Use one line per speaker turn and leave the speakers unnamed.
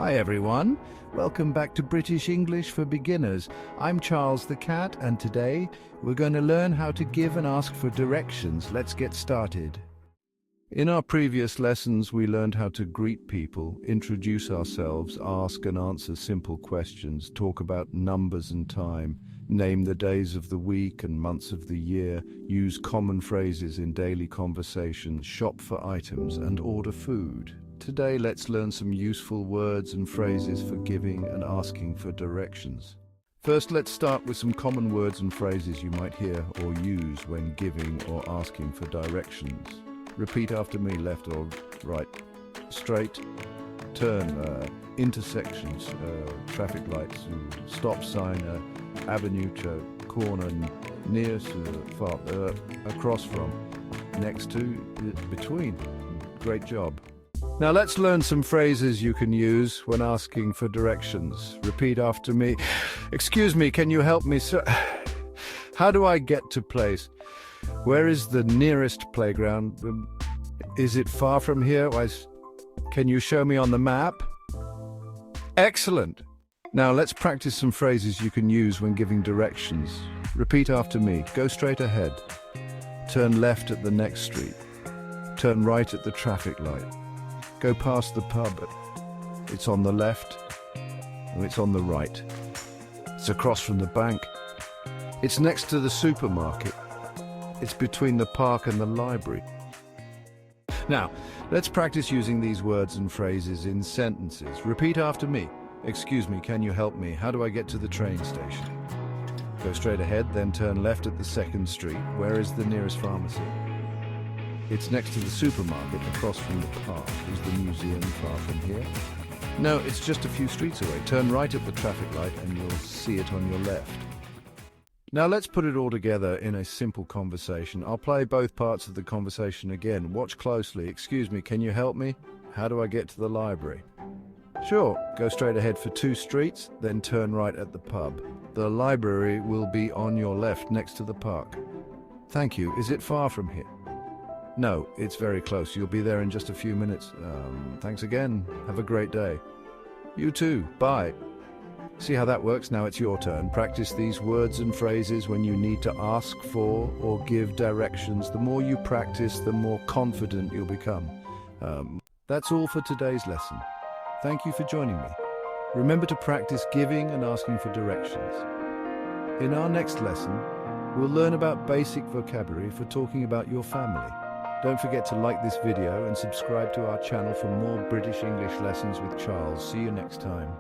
Hi everyone, welcome back to British English for Beginners. I'm Charles the Cat, and today we're going to learn how to give and ask for directions. Let's get started. In our previous lessons, we learned how to greet people, introduce ourselves, ask and answer simple questions, talk about numbers and time, name the days of the week and months of the year, use common phrases in daily conversation, shop for items, and order food. Today, let's learn some useful words and phrases for giving and asking for directions. First, let's start with some common words and phrases you might hear or use when giving or asking for directions. Repeat after me, left or right. Straight, turn, intersections, traffic lights, stop sign, avenue, corner, near, far, across from, next to, between. Great job. Now let's learn some phrases you can use when asking for directions. Repeat after me. Excuse me, can you help me, sir? How do I get to place? Where is the nearest playground? Is it far from here? Can you show me on the map? Excellent. Now let's practice some phrases you can use when giving directions. Repeat after me. Go straight ahead. Turn left at the next street. Turn right at the traffic light. Go past the pub. It's on the left. And it's on the right. It's across from the bank. It's next to the supermarket. It's between the park and the library. Now, let's practice using these words and phrases in sentences. Repeat after me. Excuse me, can you help me? How do I get to the train station? Go straight ahead, then turn left at the second street. Where is the nearest pharmacy? It's next to the supermarket, across from the park. Is the museum far from here? No, it's just a few streets away. Turn right at the traffic light and you'll see it on your left. Now let's put it all together in a simple conversation. I'll play both parts of the conversation again. Watch closely. Excuse me, can you help me? How do I get to the library? Sure, go straight ahead for 2 streets, then turn right at the pub. The library will be on your left, next to the park. Thank you. Is it far from here? No, it's very close. You'll be there in just a few minutes. Thanks again. Have a great day. You too. Bye. See how that works? Now it's your turn. Practice these words and phrases when you need to ask for or give directions. The more you practice, the more confident you'll become. That's all for today's lesson. Thank you for joining me. Remember to practice giving and asking for directions. In our next lesson, we'll learn about basic vocabulary for talking about your family. Don't forget to like this video and subscribe to our channel for more British English lessons with Charles. See you next time.